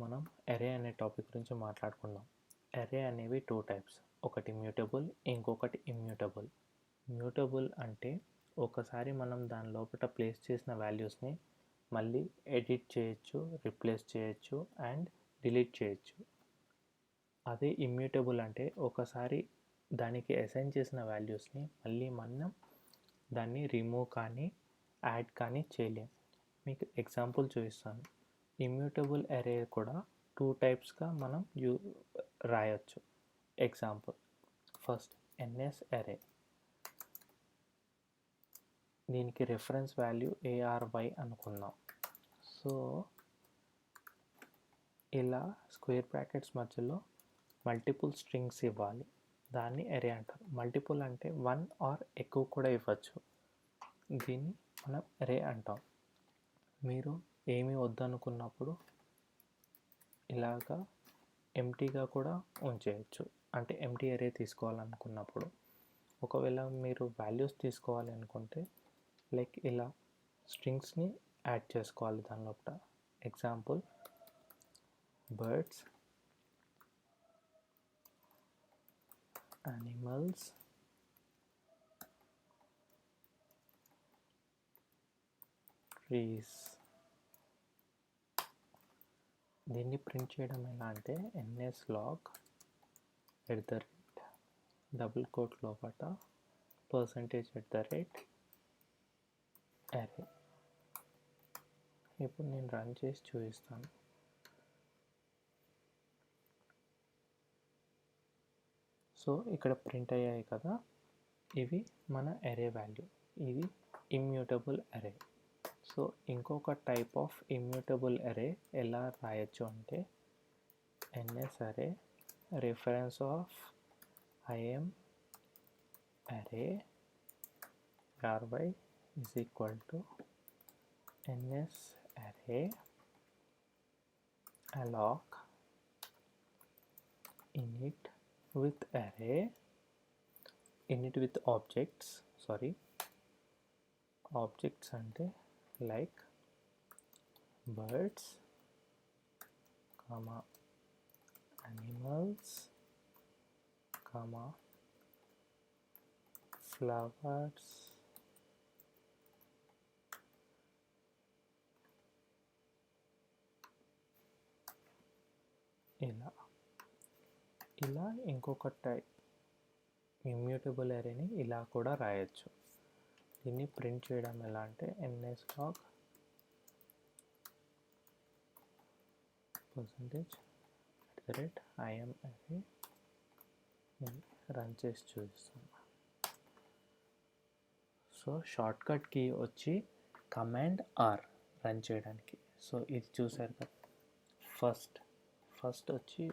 మనం అరే అనే టాపిక్ గురించి మాట్లాడుకుందాం. అరే అనేవి 2 టైప్స్. ఒకటి మ్యూటబుల్, ఇంకొకటి ఇమ్యూటబుల్. మ్యూటబుల్ అంటే ఒకసారి మనం దాని లోపల ప్లేస్ చేసిన వాల్యూస్ని మళ్ళీ ఎడిట్ చేయొచ్చు, రీప్లేస్ చేయొచ్చు అండ్ డిలీట్ చేయొచ్చు. అదే ఇమ్యూటబుల్ అంటే ఒకసారి దానికి అసైన్ చేసిన వాల్యూస్ని మళ్ళీ మనం దాన్ని రిమూవ్ కానీ యాడ్ కానీ చేయలేం. మీకు ఎగ్జాంపుల్ చూపిస్తాను. ఇమ్యూటబుల్ అరే కూడా 2 టైప్స్గా మనం రాయొచ్చు. ఎగ్జాంపుల్ ఫస్ట్ ఎన్ఎస్ అరే. దీనికి రిఫరెన్స్ వాల్యూ ARY అనుకుందాం. సో ఇలా స్క్వేర్ బ్రాకెట్స్ మధ్యలో మల్టిపుల్ స్ట్రింగ్స్ ఇవ్వాలి. దాన్ని అరే అంటారు. మల్టిపుల్ అంటే 1 ఆర్ ఎక్కువ కూడా ఇవ్వచ్చు. దీన్ని మనం అరే అంటాం. మీరు ఏమి వద్దనుకున్నప్పుడు ఇలాగా ఎంటీగా కూడా ఉంచేయచ్చు. అంటే ఎంటీ అరే తీసుకోవాలనుకున్నప్పుడు. ఒకవేళ మీరు వాల్యూస్ తీసుకోవాలి అనుకుంటే లైక్ ఇలా స్ట్రింగ్స్ని యాడ్ చేసుకోవాలి దాని లోపల. Example birds, animals, trees. దీన్ని ప్రింట్ చేయడం ఎలా అంటే NSLog డబుల్ కోట్ లోపల %@array. ఇప్పుడు నేను రన్ చేసి చూపిస్తాను. సో ఇక్కడ ప్రింట్ అయ్యాయి కదా, ఇవి మన అరే వాల్యూ. ఇది ఇమ్యూటబుల్ అరే. సో ఇంకొక టైప్ ఆఫ్ ఇమ్యూటబుల్ అరే ఎలా రాయొచ్చు అంటే ఎన్ఎస్ అరే reference of IM array RY is equal to NS array alloc init with array, init with objects, objects అంటే like birds, animals, flowers, ఇలా ఇంకొక టైప్ ఇమ్యూటబుల్ అరేని ఇలా కూడా రాయొచ్చు. దీన్ని ప్రింట్ చేయడం ఎలా అంటే NSLog %IM array. రన్ చేసి చూపిస్తాను. సో షార్ట్కట్ కీ వచ్చి కమాండ్ R రన్ చేయడానికి. సో ఇది చూసారు కదా, ఫస్ట్ వచ్చి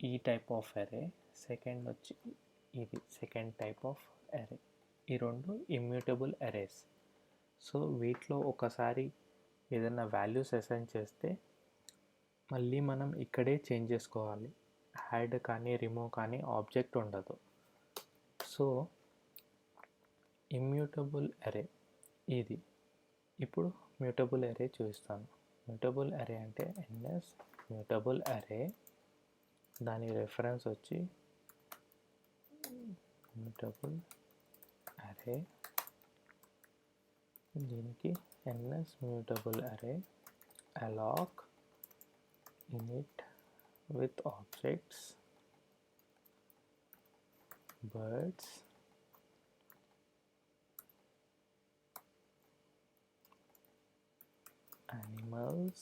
ఈ టైప్ ఆఫ్ అరే, సెకండ్ వచ్చి ఇది సెకండ్ టైప్ ఆఫ్ అరే. ఈ రెండు ఇమ్యూటబుల్ అరేస్. సో వీటిలో ఒకసారి ఏదైనా వాల్యూస్ అసైన్ చేస్తే మళ్ళీ మనం ఇక్కడే చేంజ్ చేసుకోవాలి. యాడ్ కానీ రిమూవ్ కానీ ఆబ్జెక్ట్ ఉండదు. సో ఇమ్యూటబుల్ అరే ఇది. ఇప్పుడు మ్యూటబుల్ అరే చూపిస్తాను. మ్యూటబుల్ అరే అంటే NS మ్యూటబుల్ అరే. దాని రెఫరెన్స్ వచ్చి మ్యూటబుల్ అరే. దీనికి NS మ్యూటబుల్ అరే alloc init with objects birds, animals,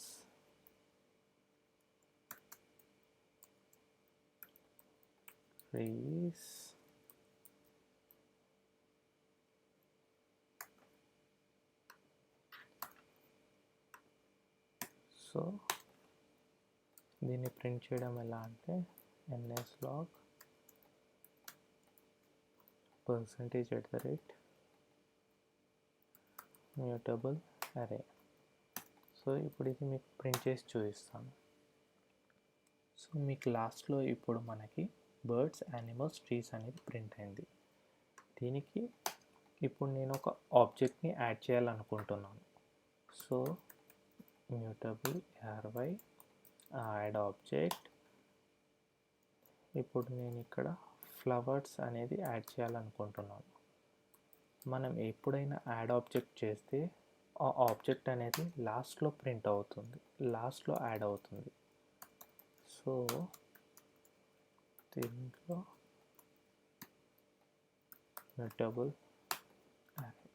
trees, so దీన్ని ప్రింట్ చేయడం ఎలా అంటే NSLog %మ్యూటబుల్ అరే. సో ఇప్పుడు ఇది మీకు ప్రింట్ చేసి చూపిస్తాను. సో మీకు లాస్ట్లో ఇప్పుడు మనకి బర్డ్స్, యానిమల్స్, ట్రీస్ అనేది ప్రింట్ అయింది. దీనికి ఇప్పుడు నేను ఒక ఆబ్జెక్ట్ని యాడ్ చేయాలనుకుంటున్నాను. So mutable RY add object. ఇప్పుడు నేను ఇక్కడ ఫ్లవర్స్ అనేది యాడ్ చేయాలనుకుంటున్నాను. మనం ఎప్పుడైనా యాడ్ ఆబ్జెక్ట్ చేస్తే ఆ ఆబ్జెక్ట్ అనేది లాస్ట్లో ప్రింట్ అవుతుంది, లాస్ట్లో యాడ్ అవుతుంది. సో దీంట్లో మ్యూటబుల్ అరే.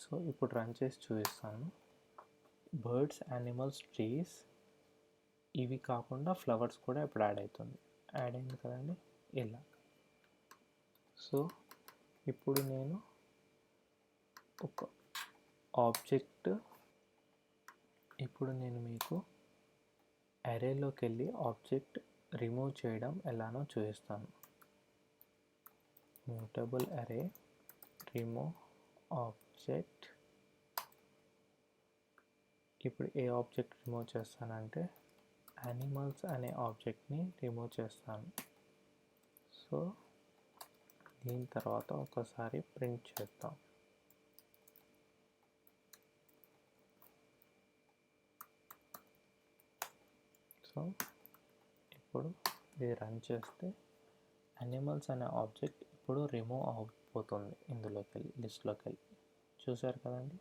సో ఇప్పుడు రన్ చేసి చూపిస్తాను. బర్డ్స్, యానిమల్స్, ట్రీస్ ఇవి కాకుండా ఫ్లవర్స్ కూడా ఇప్పుడు యాడ్ అవుతుంది. యాడ్ అయింది కదండి ఇలా. సో ఇప్పుడు నేను ఒక ఆబ్జెక్ట్, ఇప్పుడు నేను మీకు అరేలోకి వెళ్ళి ఆబ్జెక్ట్ రిమూవ్ చేయడం ఎలానో చూపిస్తాను. మ్యూటబుల్ అరే, రిమూవ్ ఆబ్జెక్ట్. ఇప్పుడు ఏ ఆబ్జెక్ట్ రిమూవ్ చేస్తానంటే యానిమల్స్ అనే ఆబ్జెక్ట్ని రిమూవ్ చేస్తాను. సో దీని తర్వాత ఒకసారి ప్రింట్ చేద్దాం. సో ఇప్పుడు ఇది రన్ చేస్తే యానిమల్స్ అనే ఆబ్జెక్ట్ ఇప్పుడు రిమూవ్ అయిపోతుంది ఇందులోకి వెళ్ళి, లిస్ట్లోకి వెళ్ళి. చూసారు కదండి,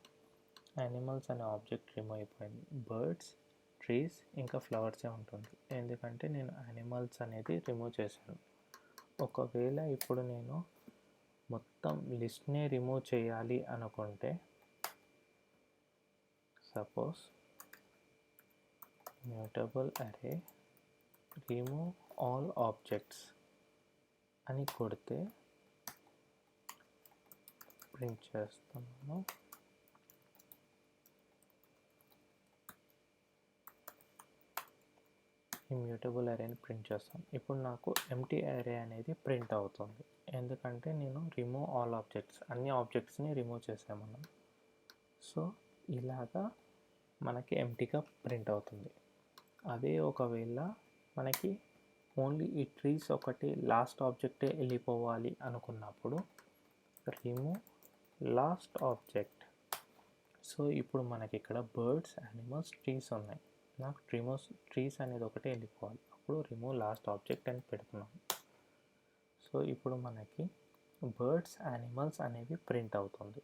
యానిమల్స్ అనే ఆబ్జెక్ట్ రిమూవ్ అయిపోయింది. బర్డ్స్, ట్రీస్ ఇంకా ఫ్లవర్సే ఉంటుంది, ఎందుకంటే నేను యానిమల్స్ అనేది రిమూవ్ చేశాను. ఒకవేళ ఇప్పుడు నేను మొత్తం లిస్ట్నే రిమూవ్ చేయాలి అనుకుంటే, సపోజ్ మ్యూటబుల్ అరే రిమూవ్ ఆల్ ఆబ్జెక్ట్స్ అని కొడితే ప్రింట్ చేస్తున్నాను. ఈ మ్యూటబుల్ అరేని ప్రింట్ చేస్తాను. ఇప్పుడు నాకు ఎంటీ అరే అనేది ప్రింట్ అవుతుంది, ఎందుకంటే నేను రిమూవ్ ఆల్ ఆబ్జెక్ట్స్, అన్ని ఆబ్జెక్ట్స్ని రిమూవ్ చేసామన్నాం. సో ఇలాగా మనకి ఎంటీగా ప్రింట్ అవుతుంది. అదే ఒకవేళ మనకి ఓన్లీ ఈ ట్రీస్ ఒకటి లాస్ట్ ఆబ్జెక్టే వెళ్ళిపోవాలి అనుకున్నప్పుడు రిమూవ్ లాస్ట్ ఆబ్జెక్ట్. సో ఇప్పుడు మనకి ఇక్కడ బర్డ్స్, యానిమల్స్, ట్రీస్ ఉన్నాయి. నాకు ట్రీస్ అనేది ఒకటే వెళ్ళిపోవాలి, అప్పుడు రిమూవ్ లాస్ట్ ఆబ్జెక్ట్ అని పెడుతున్నాం. సో ఇప్పుడు మనకి బర్డ్స్, యానిమల్స్ అనేవి ప్రింట్ అవుతుంది,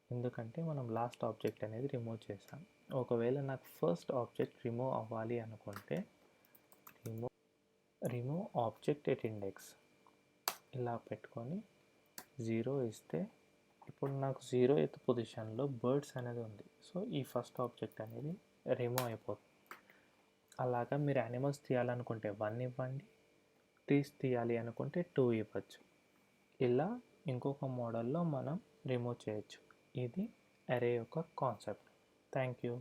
ఎందుకంటే మనం లాస్ట్ ఆబ్జెక్ట్ అనేది రిమూవ్ చేసాం. ఒకవేళ నాకు ఫస్ట్ ఆబ్జెక్ట్ రిమూవ్ అవ్వాలి అనుకుంటే రిమూవ్ ఆబ్జెక్ట్ ఎట్ ఇండెక్స్ ఇలా పెట్టుకొని 0 ఇస్తే ఇప్పుడు నాకు 0th పొజిషన్లో బర్డ్స్ అనేది ఉంది. సో ఈ ఫస్ట్ ఆబ్జెక్ట్ అనేది రిమూవ్ అయిపోతుంది. అలాగా మీరు యానిమల్స్ తీయాలనుకుంటే 1 ఇవ్వండి, ట్రీస్ తీయాలి అనుకుంటే 2 ఇవ్వచ్చు. ఇలా ఇంకొక మోడల్లో మనం రిమూవ్ చేయొచ్చు. ఇది అరే యొక్క కాన్సెప్ట్. Thank you.